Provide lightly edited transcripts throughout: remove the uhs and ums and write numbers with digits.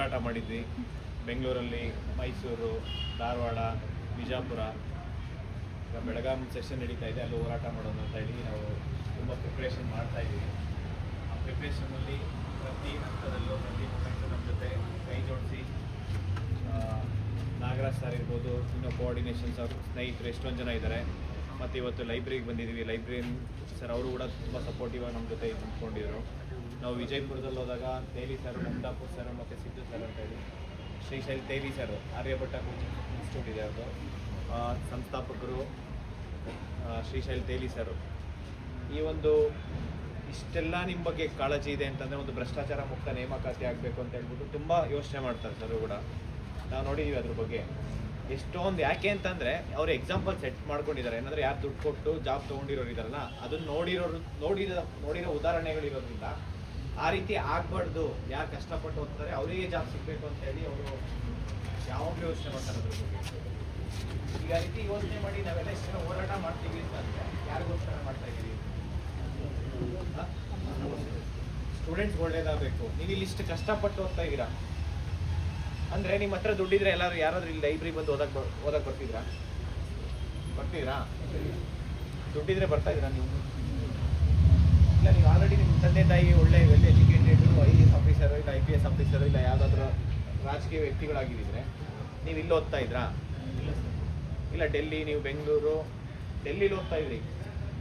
ಹೋರಾಟ ಮಾಡಿದ್ವಿ. ಬೆಂಗಳೂರಲ್ಲಿ, ಮೈಸೂರು, ಧಾರವಾಡ, ಬಿಜಾಪುರ, ಈಗ ಬೆಳಗಾಂ ಸೆಷನ್ ನಡೀತಾ ಇದೆ, ಅಲ್ಲಿ ಹೋರಾಟ ಮಾಡೋಣ ಅಂತ ಹೇಳಿ ನಾವು ತುಂಬ ಪ್ರಿಪ್ರೇಷನ್ ಮಾಡ್ತಾಯಿದ್ದೀವಿ. ಆ ಪ್ರಿಪ್ರೇಷನಲ್ಲಿ ಪ್ರತಿ ಹಂತದಲ್ಲೂ ಪ್ರತಿ ಮೂಮೆಂಟು ನಮ್ಮ ಜೊತೆ ಕೈ ಜೋಡಿಸಿ ನಾಗರಾಜ್ ಸರ್ ಇರ್ಬೋದು, ಇನ್ನೂ ಕೋಆರ್ಡಿನೇಷನ್ಸ್ ಅವರು ಸ್ನೇಹಿತರು ಎಷ್ಟೊಂದು ಜನ ಇದ್ದಾರೆ. ಮತ್ತು ಇವತ್ತು ಲೈಬ್ರರಿಗೆ ಬಂದಿದ್ದೀವಿ. ಲೈಬ್ರರಿಯನ್ ಸರ್ ಅವರು ಕೂಡ ತುಂಬ ಸಪೋರ್ಟಿವ್ ಆಗಿ ನಮ್ಮ ಜೊತೆ ನಿಂತ್ಕೊಂಡಿದ್ರು. ನಾವು ವಿಜಯಪುರದಲ್ಲಿ ಹೋದಾಗ ತೇಲಿ ಸರ್, ಮಮದಾಪುರ್ ಸರ್ ಮತ್ತು ಸಿದ್ದು ಸರ್ ಅಂತೇಳಿ, ಶ್ರೀಶೈಲ್ ತೇಲಿ ಸರ್, ಆರ್ಯಭಟ್ಟ ಕೋಚಿಂಗ್ ಇನ್ಸ್ಟಿಟ್ಯೂಟ್ ಇದೆ ಅವ್ರದ್ದು ಸಂಸ್ಥಾಪಕರು ಶ್ರೀಶೈಲ್ ತೇಲಿ ಸರ್. ಈ ಒಂದು ಇಷ್ಟೆಲ್ಲ ನಿಮ್ಮ ಬಗ್ಗೆ ಕಾಳಜಿ ಇದೆ ಅಂತಂದರೆ ಒಂದು ಭ್ರಷ್ಟಾಚಾರ ಮುಕ್ತ ನೇಮಕಾತಿ ಆಗಬೇಕು ಅಂತ ಹೇಳ್ಬಿಟ್ಟು ತುಂಬ ಯೋಚನೆ ಮಾಡ್ತಾರೆ ಸರ್ ಕೂಡ. ನಾವು ನೋಡಿದ್ದೀವಿ ಅದ್ರ ಬಗ್ಗೆ ಎಷ್ಟೊಂದು. ಯಾಕೆ ಅಂತಂದರೆ ಅವರು ಎಕ್ಸಾಂಪಲ್ ಸೆಟ್ ಮಾಡ್ಕೊಂಡಿದ್ದಾರೆ. ಏನಂದರೆ ಯಾರು ದುಡ್ಡು ಕೊಟ್ಟು ಜಾಬ್ ತೊಗೊಂಡಿರೋರು ಇದ್ದಾರಲ್ಲ, ಅದನ್ನು ನೋಡಿರೋ ಉದಾಹರಣೆಗಳಿರೋದ್ರಿಂದ ಆ ರೀತಿ ಆಗಬಾರ್ದು. ಯಾರು ಕಷ್ಟಪಟ್ಟು ಹೋಗ್ತಾರೆ ಅವರಿಗೆ ಜಾಬ್ ಸಿಗಬೇಕು ಅಂತ ಹೇಳಿ ಅವರು ಯಾವಾಗಲೂ ಯೋಚನೆ ಮಾಡ್ತಾರೆ ಅದ್ರ ಬಗ್ಗೆ. ಈಗ ಆ ರೀತಿ ಯೋಚನೆ ಮಾಡಿ ನಾವೆಲ್ಲ ಎಷ್ಟು ಜನ ಹೋರಾಟ ಮಾಡ್ತೀವಿ ಅಂತಂದರೆ ಯಾರಿಗೋಸ್ಕರ ಮಾಡ್ತಾ ಇದ್ದೀವಿ? ಸ್ಟೂಡೆಂಟ್ಸ್ ಒಳ್ಳೇದಾಗಬೇಕು. ನೀವು ಇಲ್ಲಿ ಇಷ್ಟು ಕಷ್ಟಪಟ್ಟು ಓದ್ತಾ ಇದ್ದೀರಾ ಅಂದರೆ ನಿಮ್ಮ ಹತ್ರ ದುಡ್ಡಿದ್ರೆ ಯಾರಾದ್ರೂ ಇಲ್ಲಿ ಲೈಬ್ರರಿ ಬಂದು ಓದಕ್ಕೆ ಬರ್ತಿದ್ದೀರಾ? ದುಡ್ಡಿದ್ರೆ ಬರ್ತಾ ಇದ್ದೀರಾ ನೀವು? ಇಲ್ಲ, ನೀವು ಆಲ್ರೆಡಿ ನಿಮ್ಮ ತಂದೆ ತಾಯಿ ಒಳ್ಳೆ ವೆಲ್ ಎಜುಕೇಟೆಡ್ IAS ಆಫೀಸರು ಇಲ್ಲ IPS ಆಫೀಸರು ಇಲ್ಲ ಯಾವುದಾದ್ರೂ ರಾಜಕೀಯ ವ್ಯಕ್ತಿಗಳಾಗಿದ್ದರೆ ನೀವು ಇಲ್ಲಿ ಓದ್ತಾ ಇದ್ರಾ? ಇಲ್ಲ, ನೀವು ಬೆಂಗಳೂರು, ಡೆಲ್ಲಿಲಿ ಓದ್ತಾ ಇದ್ರಿ,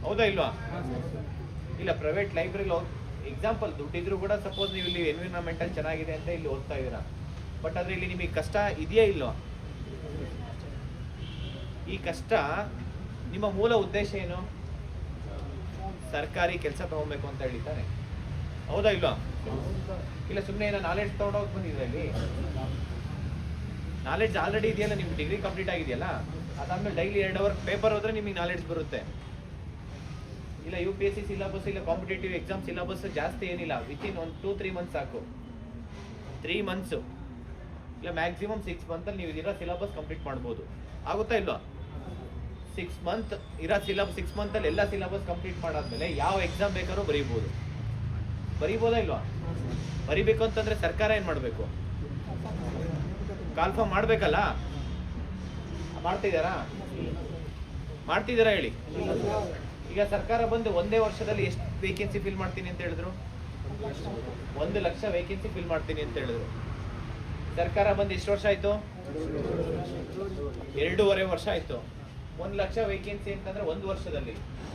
ಹೌದಾ ಇಲ್ವಾ? ಇಲ್ಲ, ಪ್ರೈವೇಟ್ ಲೈಬ್ರರಿಲಿ ಎಕ್ಸಾಂಪಲ್ ದುಡ್ಡಿದ್ರು ಕೂಡ ಸಪೋಸ್ ನೀವು ಇಲ್ಲಿ ಎನ್ವಿರಾನ್ಮೆಂಟಲ್ ಚೆನ್ನಾಗಿದೆ ಅಂತ ಇಲ್ಲಿ ಓದ್ತಾ ಇದ್ದೀರಾ. ಬಟ್ ಆದರೆ ಇಲ್ಲಿ ನಿಮಗೆ ಕಷ್ಟ ಇದೆಯಾ ಇಲ್ವಾ? ಈ ಕಷ್ಟ ನಿಮ್ಮ ಮೂಲ ಉದ್ದೇಶ ಏನು? ಸರ್ಕಾರಿ ಕೆಲಸ ತಗೊಬೇಕು ಅಂತ ಹೇಳಿದ್ದಾನೆ, ಹೌದಾ ಇಲ್ವಾ? ಇಲ್ಲ, ಸುಮ್ಮನೆ ಏನೋ ನಾಲೆಡ್ಜ್ ತೊಗೊಂಡೋಗಿ ಬಂದಿದೆ. ಇಲ್ಲಿ ನಾಲೆಡ್ಜ್ ಆಲ್ರೆಡಿ ಇದೆಯಲ್ಲ, ನಿಮ್ಗೆ ಡಿಗ್ರಿ ಕಂಪ್ಲೀಟ್ ಆಗಿದೆಯಲ್ಲ, ಅದಾದ್ಮೇಲೆ ಡೈಲಿ 2 ಅವರ್ ಪೇಪರ್ ಹೋದ್ರೆ ನಿಮಗೆ ನಾಲೆಡ್ಜ್ ಬರುತ್ತೆ. ಇಲ್ಲ, UPSC ಸಿಲೆಬಸ್ ಇಲ್ಲ ಕಾಂಪಿಟೇಟಿವ್ ಎಕ್ಸಾಮ್ ಸಿಲೆಬಸ್ ಜಾಸ್ತಿ ಏನಿಲ್ಲ, ವಿತಿನ್ 1-2-3 ಮಂತ್ಸ್ ಸಾಕು. 3 ಮಂತ್ಸು ಇಲ್ಲ ಮ್ಯಾಕ್ಸಿಮಮ್ 6 ಮಂತಲ್ಲಿ ನೀವು ಇರೋ ಸಿಲೆಬಸ್ ಕಂಪ್ಲೀಟ್ ಮಾಡ್ಬೋದು. ಆಗುತ್ತಾ ಇಲ್ವಾ? 6 ಮಂತ್ ಇರೋ 6 ಮಂತಲ್ಲಿ ಎಲ್ಲ ಸಿಲೆಬಸ್ ಕಂಪ್ಲೀಟ್ ಮಾಡಾದ್ಮೇಲೆ ಯಾವ ಎಕ್ಸಾಮ್ ಬೇಕಾದ್ರೂ ಬರೀಬೋದಾ ಇಲ್ವಾ? ಬರಿಬೇಕು ಅಂತಂದ್ರೆ ಸರ್ಕಾರ ಏನು ಮಾಡಬೇಕು? ಕಾಲ್ಫಾರ್ಮ್ ಮಾಡಬೇಕಲ್ಲ. ಮಾಡ್ತಿದ್ದಾರಾ ಹೇಳಿ? ಈಗ ಸರ್ಕಾರ ಬಂದು ಒಂದೇ ವರ್ಷದಲ್ಲಿ ಎಷ್ಟು ವೇಕೆನ್ಸಿ ಫಿಲ್ ಮಾಡ್ತೀನಿ ಅಂತ ಹೇಳಿದ್ರು? 1 ಲಕ್ಷ ವೇಕೆನ್ಸಿ ಫಿಲ್ ಮಾಡ್ತೀನಿ ಅಂತ ಹೇಳಿದ್ರು. ಸರ್ಕಾರ ಬಂದು ಎಷ್ಟು ವರ್ಷ ಆಯ್ತು? 2.5 ವರ್ಷ ಆಯ್ತು. 1 ಲಕ್ಷ ವೇಕೆನ್ಸಿ ಅಂತಂದ್ರೆ 1 ವರ್ಷದಲ್ಲಿ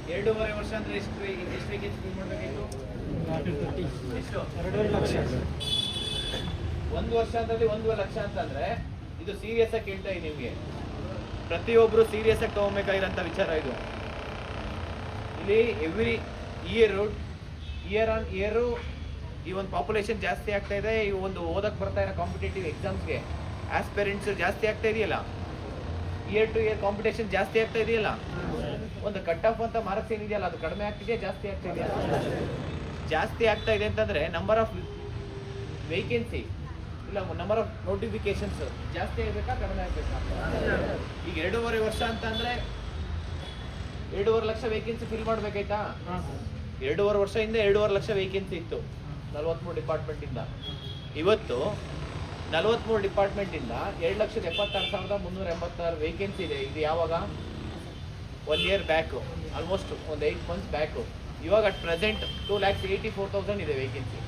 2.5 ವರ್ಷ ಅಂದ್ರೆ ಎಷ್ಟು ವೇಕೆನ್ಸಿ ಫಿಲ್ ಮಾಡಬೇಕಾಯ್ತು? ಎಷ್ಟು? 2.5 ಲಕ್ಷ. 1 ವರ್ಷ ಅಂದ್ರೆ 1 ಲಕ್ಷ ಅಂತಂದ್ರೆ ಇದು ಸೀರಿಯಸ್ ಆಗಿ ಕೇಳ್ತಾ ಇದ್ದೀನಿ ನಿಮಗೆ. ಪ್ರತಿಯೊಬ್ರು ಸೀರಿಯಸ್ ಆಗಿ ತಗೋಬೇಕಾಗಿರೋಂಥ ವಿಚಾರ ಇದು. ಇಲ್ಲಿ ಎವ್ರಿ ಇಯರ್ ಆನ್ ಇಯರು ಈ ಒಂದು ಪಾಪ್ಯುಲೇಷನ್ ಜಾಸ್ತಿ ಆಗ್ತಾ ಇದೆ. ಈ ಒಂದು ಓದಕ್ಕೆ ಬರ್ತಾ ಇರೋ ಕಾಂಪಿಟೇಟಿವ್ ಎಕ್ಸಾಮ್ಸ್ಗೆ ಆಸ್ಪೆರೆಂಟ್ಸ್ ಜಾಸ್ತಿ ಆಗ್ತಾ ಇದೆಯಲ್ಲ, ಇಯರ್ ಟು ಇಯರ್ ಕಾಂಪಿಟೇಷನ್ ಜಾಸ್ತಿ ಆಗ್ತಾ ಇದೆಯಲ್ಲ. ಒಂದು ಕಟ್ ಆಫ್ ಅಂತ ಮಾರ್ಕ್ಸ್ ಏನಿದೆಯಲ್ಲ, ಅದು ಕಡಿಮೆ ಆಗ್ತಿದೆಯಾ ಜಾಸ್ತಿ ಆಗ್ತಾ ಇದೆಯಾ? ಜಾಸ್ತಿ ಆಗ್ತಾ ಇದೆ ಅಂತಂದರೆ ನಂಬರ್ ಆಫ್ ವೇಕೆನ್ಸಿ ಇಲ್ಲ ನಂಬರ್ ಆಫ್ ನೋಟಿಫಿಕೇಶನ್ಸ್ ಜಾಸ್ತಿ ಆಗಬೇಕಾ ಕಡಿಮೆ ಆಗಬೇಕಾ? ಈಗ 2.5 ವರ್ಷ ಅಂತಂದರೆ 2.5 ಲಕ್ಷ ವೇಕೆನ್ಸಿ ಫಿಲ್ ಮಾಡಬೇಕಾಯ್ತಾ? 2.5 ವರ್ಷದಿಂದ 2.5 ಲಕ್ಷ ವೇಕೆನ್ಸಿ ಇತ್ತು 43 ಡಿಪಾರ್ಟ್ಮೆಂಟಿಂದ. ಇವತ್ತು 43 ಡಿಪಾರ್ಟ್ಮೆಂಟಿಂದ 2,76,386 ವೇಕೆನ್ಸಿ ಇದೆ. ಇದು ಯಾವಾಗ? 1 ಇಯರ್ ಬ್ಯಾಕು, ಆಲ್ಮೋಸ್ಟ್ ಒಂದು 8 ಮಂತ್ಸ್ ಬ್ಯಾಕು. ಇವಾಗ ಅಟ್ ಪ್ರೆಸೆಂಟ್ 2,84,000 ಇದೆ ವೇಕೆನ್ಸಿ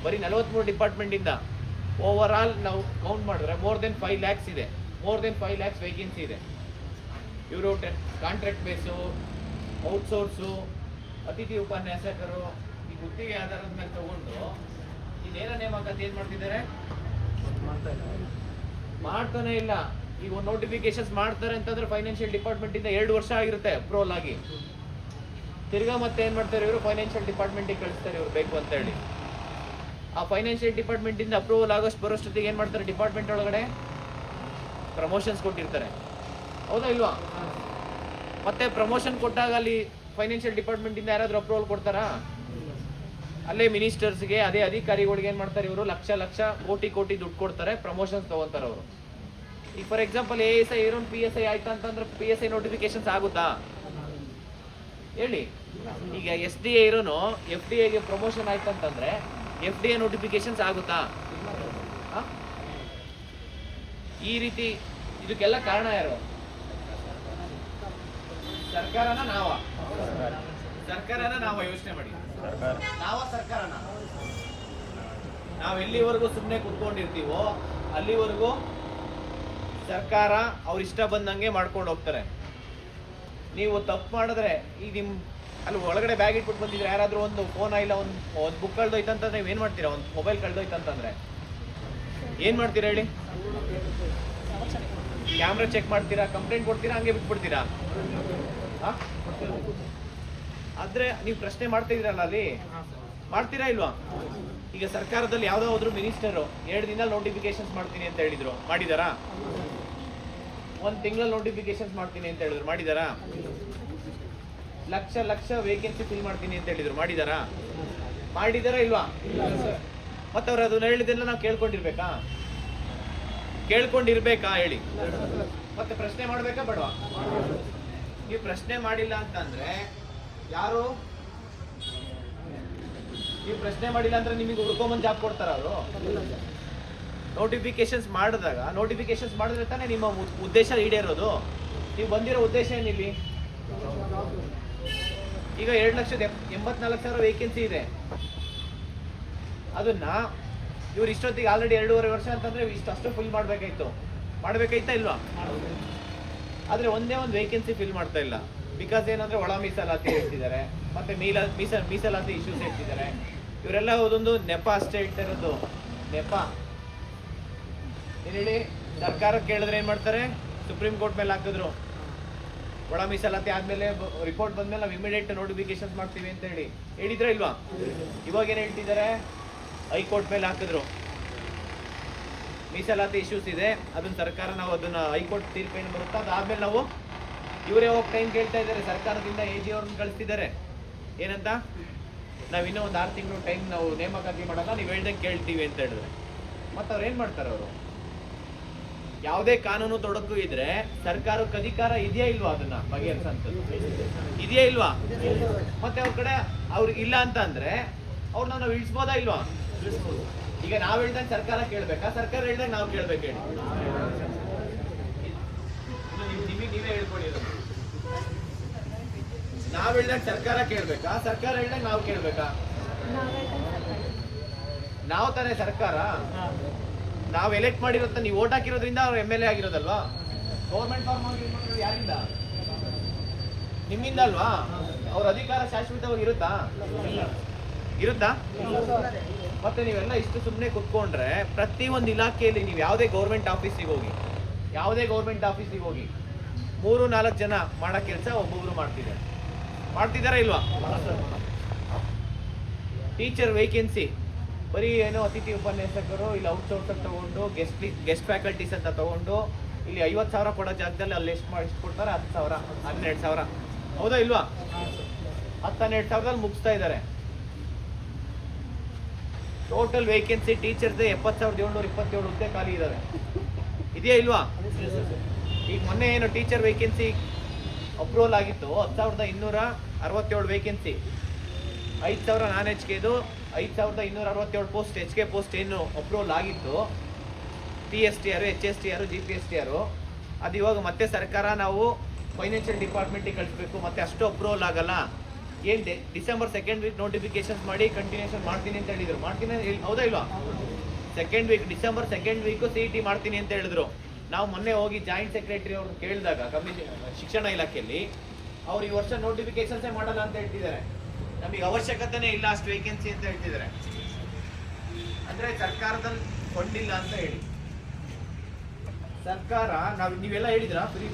ಬರೀ 43 ಡಿಪಾರ್ಟ್ಮೆಂಟಿಂದ. ಓವರ್ ಆಲ್ ನಾವು ಕೌಂಟ್ ಮಾಡಿದ್ರೆ ಮೋರ್ ದೆನ್ 5 ಲ್ಯಾಕ್ಸ್ ಇದೆ. ಮೋರ್ ದೆನ್ 5 ಲ್ಯಾಕ್ಸ್ ವೇಕೆನ್ಸಿ ಇದೆ. ಇವರು ಕಾಂಟ್ರಾಕ್ಟ್ ಬೇಸು, ಔಟ್ಸೋರ್ಸು, ಅತಿಥಿ ಉಪನ್ಯಾಸಕರು ಈ ಗುತ್ತಿಗೆ ಆಧಾರದ ಮೇಲೆ ತಗೊಂಡು ಈ ನೇರ ನೇಮಕಾತಿ ಏನು ಮಾಡ್ತಿದ್ದಾರೆ? ಮಾಡ್ತಾನೆ ಇಲ್ಲ. ಈಗ ಒಂದು ನೋಟಿಫಿಕೇಶನ್ಸ್ ಮಾಡ್ತಾರೆ ಅಂತಂದ್ರೆ ಫೈನಾನ್ಷಿಯಲ್ ಡಿಪಾರ್ಟ್ಮೆಂಟಿಂದ 2 ವರ್ಷ ಆಗಿರುತ್ತೆ ಅಪ್ರೂವಲ್ ಆಗಿ. ತಿರ್ಗಾ ಮತ್ತೆ ಏನು ಮಾಡ್ತಾರೆ ಇವರು? ಫೈನಾನ್ಷಿಯಲ್ ಡಿಪಾರ್ಟ್ಮೆಂಟಿಗೆ ಕಳಿಸ್ತಾರೆ ಇವ್ರು ಬೇಕು ಅಂತ ಹೇಳಿ. ಆ ಫೈನಾನ್ಷಿಯಲ್ ಡಿಪಾರ್ಟ್ಮೆಂಟಿಂದ ಅಪ್ರೂವಲ್ ಆಗೋಷ್ಟು ಬರೋಷ್ಟೊತ್ತಿಗೆ ಏನು ಮಾಡ್ತಾರೆ? ಡಿಪಾರ್ಟ್ಮೆಂಟ್ ಒಳಗಡೆ ಪ್ರಮೋಷನ್ಸ್ ಕೊಟ್ಟಿರ್ತಾರೆ, ಹೌದಾ ಇಲ್ವಾ? ಮತ್ತೆ ಪ್ರಮೋಷನ್ ಕೊಟ್ಟಾಗ ಅಲ್ಲಿ ಫೈನಾನ್ಷಿಯಲ್ ಡಿಪಾರ್ಟ್ಮೆಂಟಿಂದ ಯಾರಾದರೂ ಅಪ್ರೂವಲ್ ಕೊಡ್ತಾರಾ? ಅಲ್ಲೇ ಮಿನಿಸ್ಟರ್ಸ್ಗೆ, ಅದೇ ಅಧಿಕಾರಿಗಳಿಗೆ ಏನು ಮಾಡ್ತಾರೆ ಇವರು? ಲಕ್ಷ ಕೋಟಿ ದುಡ್ಡು ಕೊಡ್ತಾರೆ, ಪ್ರಮೋಷನ್ಸ್ ತಗೋತಾರೆ ಅವರು. ಈಗ for example ASI iron PSI ಆಯ್ತಾ ಅಂತಂದ್ರೆ PSI ನೋಟಿಫಿಕೇಶನ್ಸ್ ಆಗುತ್ತಾ ಹೇಳಿ? ಈಗ SDA ಇರೋನು FDAಗೆ ಪ್ರಮೋಷನ್ ಆಯ್ತಂತಂದ್ರೆ FDA ನೋಟಿಫಿಕೇಶನ್ಸ್ ಆಗುತ್ತಾ? ಈ ರೀತಿ ಇದಕ್ಕೆಲ್ಲ ಕಾರಣ ಯಾರು? ಸರ್ಕಾರನ ನಾವ ಯೋಚನೆ ಮಾಡಿ. ಸರ್ಕಾರನ ನಾವು ಎಲ್ಲಿವರೆಗೂ ಸುಮ್ಮನೆ ಕುತ್ಕೊಂಡಿರ್ತೀವೋ ಅಲ್ಲಿವರೆಗೂ ಸರ್ಕಾರ ಅವ್ರ ಇಷ್ಟ ಬಂದಂಗೆ ಮಾಡ್ಕೊಂಡು ಹೋಗ್ತಾರೆ. ನೀವು ತಪ್ಪು ಮಾಡಿದ್ರೆ ಈಗ ಅಲ್ಲಿ ಒಳಗಡೆ ಬ್ಯಾಗ್ ಇಟ್ಬಿಟ್ಟು ಬಂದಿದ್ರೆ ಯಾರಾದ್ರೂ ಒಂದು ಫೋನ್ ಇಲ್ಲ ಒಂದು ಬುಕ್ ಕಳ್ದೋಯ್ತಂತಂದ್ರೆ ನೀವು ಏನು ಮಾಡ್ತೀರಾ? ಒಂದು ಮೊಬೈಲ್ ಕಳ್ದೋಯ್ತಂತಂದ್ರೆ ಏನು ಮಾಡ್ತೀರಾ ಹೇಳಿ? ಕ್ಯಾಮ್ರಾ ಚೆಕ್ ಮಾಡ್ತೀರಾ? ಕಂಪ್ಲೇಂಟ್ ಕೊಡ್ತೀರಾ? ಹಂಗೆ ಬಿಟ್ಬಿಡ್ತೀರಾ? ಆದ್ರೆ ನೀವು ಪ್ರಶ್ನೆ ಮಾಡ್ತಾ ಇದ್ರಲ್ಲ, ಅಲ್ಲಿ ಮಾಡ್ತೀರಾ ಇಲ್ವಾ? ಈಗ ಸರ್ಕಾರದಲ್ಲಿ ಯಾವ್ದೋ ಹೋದ್ರು ಮಿನಿಸ್ಟರು 2 ದಿನ ನೋಟಿಫಿಕೇಶನ್ಸ್ ಮಾಡ್ತೀನಿ ಅಂತ ಹೇಳಿದ್ರು, ಮಾಡಿದಾರಾ? 1 ತಿಂಗಳಲ್ಲಿ ನೋಟಿಫಿಕೇಶನ್ಸ್ ಮಾಡ್ತೀನಿ ಅಂತ ಹೇಳಿದ್ರು, ಮಾಡಿದಾರಾ? ಲಕ್ಷ ವೇಕೆನ್ಸಿ ಫಿಲ್ ಮಾಡ್ತೀನಿ ಅಂತ ಹೇಳಿದ್ರು, ಮಾಡಿದಾರಾ? ಇಲ್ವಾ? ಮತ್ತೆ ಅವ್ರು ಅದನ್ನ ಹೇಳಿದೆಲ್ಲ ನಾವು ಕೇಳ್ಕೊಂಡಿರ್ಬೇಕಾ ಹೇಳಿ? ಮತ್ತೆ ಪ್ರಶ್ನೆ ಮಾಡ್ಬೇಕಾ ಬೇಡವಾ? ನೀವು ಪ್ರಶ್ನೆ ಮಾಡಿಲ್ಲ ಅಂತಂದ್ರೆ ಯಾರು? ನೀವು ಪ್ರಶ್ನೆ ಮಾಡಿಲ್ಲ ಅಂದ್ರೆ ನಿಮಗೆ ಹುಡ್ಕೊಂಬಂದು ಜಾಬ್ ಕೊಡ್ತಾರ ಅವರು? ನೋಟಿಫಿಕೇಶನ್ಸ್ ಮಾಡಿದ್ರೆ ತಾನೇ ನಿಮ್ಮ ಉದ್ದೇಶ ಈಡೇರೋದು. ನೀವು ಬಂದಿರೋ ಉದ್ದೇಶ ಏನಿಲ್ಲಿ? ಈಗ 2,84,000 ವೇಕೆನ್ಸಿ ಇದೆ. ಅದನ್ನ ಇವ್ರು ಇಷ್ಟೊತ್ತಿಗೆ ಆಲ್ರೆಡಿ 2.5 ವರ್ಷ ಅಂತಂದ್ರೆ ಅಷ್ಟು ಫಿಲ್ ಮಾಡ್ಬೇಕಾಯ್ತಾ ಇಲ್ವಾ? ಆದ್ರೆ ಒಂದೇ ಒಂದು ವೇಕೆನ್ಸಿ ಫಿಲ್ ಮಾಡ್ತಾ ಇಲ್ಲ. ಬಿಕಾಸ್ ಏನಂದ್ರೆ ಒಳ ಮೀಸಲಾತಿ ಹೇಳ್ತಿದ್ದಾರೆ, ಮತ್ತೆ ಮೀಸಲಾತಿ ಇಶ್ಯೂಸ್ ಹೇಳ್ತಿದ್ದಾರೆ. ಇವರೆಲ್ಲ ಒಂದೊಂದು ನೆಪ ಅಷ್ಟೇ ಹೇಳ್ತಾ ಇರೋದು. ನೆಪ ಏನ್ ಹೇಳಿ? ಸರ್ಕಾರ ಕೇಳಿದ್ರೆ ಏನ್ ಮಾಡ್ತಾರೆ? ಸುಪ್ರೀಂ ಕೋರ್ಟ್ ಮೇಲೆ ಹಾಕಿದ್ರು. ಒಳ ಮೀಸಲಾತಿ ಆದ್ಮೇಲೆ ರಿಪೋರ್ಟ್ ಬಂದ್ಮೇಲೆ ನಾವು ಇಮಿಡಿಯೇಟ್ ನೋಟಿಫಿಕೇಶನ್ ಮಾಡ್ತೀವಿ ಅಂತ ಹೇಳಿದ್ರ ಇಲ್ವಾ? ಇವಾಗ ಏನ್ ಹೇಳ್ತಿದ್ದಾರೆ? ಹೈಕೋರ್ಟ್ ಮೇಲೆ ಹಾಕಿದ್ರು. ಮೀಸಲಾತಿ ಇಶ್ಯೂಸ್ ಇದೆ, ಅದನ್ನ ಸರ್ಕಾರ ನಾವು ಅದನ್ನ ಹೈಕೋರ್ಟ್ ತೀರ್ಪೇನು ಬರುತ್ತಾ ಅದಾದ್ಮೇಲೆ ನಾವು ಇವರೇ ಹೋಗಿ ಟೈಮ್ ಕೇಳ್ತಾ ಇದ್ದಾರೆ. ಸರ್ಕಾರದಿಂದ AG ಅವ್ರನ್ನ ಕಳಿಸ್ತಿದ್ದಾರೆ. ಏನಂತ? ನಾವ್ ಇನ್ನೂ ಒಂದು 6 ತಿಂಗಳು ಟೈಮ್ ನಾವು ನೇಮಕಾತಿ ಮಾಡಲ್ಲ, ನೀವು ಹೇಳ್ದಂಗೆ ಕೇಳ್ತೀವಿ ಅಂತ ಹೇಳಿದ್ರೆ. ಮತ್ತೆ ಅವ್ರು ಏನ್ ಮಾಡ್ತಾರೆ? ಅವರು ಯಾವುದೇ ಕಾನೂನು ತೊಡಕು ಇದ್ರೆ ಸರ್ಕಾರಕ್ಕೆ ಅಧಿಕಾರ ಇದೆಯಾ ಇಲ್ವಾ? ಅದನ್ನ ಬಗೆಹರಿಸಂತದ್ದು ಇದೆಯಾ ಇಲ್ವಾ? ಮತ್ತೆ ಅವ್ರ ಕಡೆ ಅವ್ರು ಇಲ್ಲ ಅಂತ ಅಂದ್ರೆ ಅವ್ರನ್ನ ನಾವು ಇಳಿಸ್ಬೋದಾ ಇಲ್ವಾ? ಈಗ ನಾವ್ ಹೇಳ್ದಂಗೆ ಸರ್ಕಾರ ಕೇಳ್ಬೇಕಾ? ಸರ್ಕಾರ ಹೇಳ್ದಂಗೆ ನಾವು ಕೇಳ್ಬೇಕು ಹೇಳಿ? ನೀವೇ ಹೇಳ್ಕೊಳ್ಳಿ. ನಾವ್ ಹೇಳ್ದಂಗೆ ಸರ್ಕಾರ ಕೇಳ್ಬೇಕಾ? ಸರ್ಕಾರ ಹೇಳ್ದಂಗೆ ನಾವು ಕೇಳ್ಬೇಕಾ? ನಾವು ತಾನೇ ಸರ್ಕಾರ. ನಾವು ಎಲೆಕ್ಟ್ ಮಾಡಿರೋತ್ತ ನೀವು ಓಟ್ ಹಾಕಿರೋದ್ರಿಂದ ಅವ್ರು MLA ಆಗಿರೋದಲ್ವಾ? ಗೌರ್ಮೆಂಟ್ ಫಾರ್ಮ್ ಯಾರಿಂದ? ನಿಮ್ಮಿಂದ ಅಲ್ವಾ? ಅವ್ರ ಅಧಿಕಾರ ಶಾಶ್ವತವಾಗಿ ಇರುತ್ತಾ? ಮತ್ತೆ ನೀವೆಲ್ಲ ಇಷ್ಟು ಸುಮ್ಮನೆ ಕುತ್ಕೊಂಡ್ರೆ ಪ್ರತಿ ಒಂದು ಇಲಾಖೆಯಲ್ಲಿ ನೀವು ಯಾವುದೇ ಗೌರ್ಮೆಂಟ್ ಆಫೀಸಿಗೆ ಹೋಗಿ 3-4 ಜನ ಮಾಡೋ ಕೆಲಸ ಒಬ್ಬೊಬ್ರು ಮಾಡ್ತಿದಾರ ಇಲ್ವಾ? ಟೀಚರ್ ವೇಕೆನ್ಸಿ ಬರೀ ಏನೋ ಅತಿಥಿ ಉಪನ್ಯಾಸಕರು ಇಲ್ಲಿ ಔಟ್ಸೋರ್ಸ್ ತಗೊಂಡು ಗೆಸ್ಟ್ ಫ್ಯಾಕಲ್ಟೀಸ್ ಅಂತ ತಗೊಂಡು ಇಲ್ಲಿ 50,000 ಕೊಡೋ ಜಾಗದಲ್ಲಿ ಅಲ್ಲಿ ಎಷ್ಟು ಕೊಡ್ತಾರೆ? 10,000, 12,000. ಹೌದಾ ಇಲ್ವಾ? 10-12,000 ಮುಗಿಸ್ತಾ ಇದ್ದಾರೆ. ಟೋಟಲ್ ವೇಕೆನ್ಸಿ ಟೀಚರ್ಸ್ 70,727 ಹುದ್ದೆ ಖಾಲಿ ಇದಾವೆ. ಇದೆಯಾ ಇಲ್ವಾ? ಈಗ ಮೊನ್ನೆ ಏನು ಟೀಚರ್ ವೇಕೆನ್ಸಿ ಅಪ್ರೂವಲ್ ಆಗಿತ್ತು 10,267 ವೇಕೆನ್ಸಿ. 5,000 ನಾನ್ HKದು 5,267 ಪೋಸ್ಟ್ HK ಪೋಸ್ಟ್ ಏನು ಅಪ್ರೂವಲ್ ಆಗಿತ್ತು, TSTR, HSTR, GPSTR, ಅದು ಇವಾಗ ಮತ್ತೆ ಸರ್ಕಾರ ನಾವು ಫೈನಾನ್ಷಿಯಲ್ ಡಿಪಾರ್ಟ್ಮೆಂಟಿಗೆ ಕಳಿಸ್ಬೇಕು. ಮತ್ತೆ ಅಷ್ಟು ಅಪ್ರೂವಲ್ ಆಗಲ್ಲ. ಏನ್ ಡಿಸೆಂಬರ್ 2nd ವೀಕ್ ನೋಟಿಫಿಕೇಶನ್ಸ್ ಮಾಡಿ ಕಂಟಿನ್ಯೂಷನ್ ಮಾಡ್ತೀನಿ ಅಂತ ಹೇಳಿದ್ರು. ಹೌದಾ ಇಲ್ವಾ? ಡಿಸೆಂಬರ್ 2nd ವೀಕ್ CET ಮಾಡ್ತೀನಿ ಅಂತ ಹೇಳಿದ್ರು. ನಾವು ಮೊನ್ನೆ ಹೋಗಿ ಜಾಯಿಂಟ್ ಸೆಕ್ರೆಟರಿ ಅವ್ರನ್ನ ಕೇಳಿದಾಗ ಶಿಕ್ಷಣ ಇಲಾಖೆಯಲ್ಲಿ ಅವ್ರು ಈ ವರ್ಷ ನೋಟಿಫಿಕೇಶನ್ಸೇ ಮಾಡಲ್ಲ ಅಂತ ಹೇಳ್ತಿದ್ದಾರೆ. ನಮಗೆ ಅವಶ್ಯಕತೆನೇ ಇಲ್ಲ ಅಷ್ಟು ವೇಕೆನ್ಸಿ ಅಂತ ಹೇಳ್ತಿದ್ದಾರೆ. ಅಂದ್ರೆ ಸರ್ಕಾರದಲ್ಲಿ ಕೊಂಡಿಲ್ಲ ಅಂತ ಹೇಳಿ. ಸರ್ಕಾರ ನೀವೆಲ್ಲ ಹೇಳಿದ್ರ ಫ್ರೀ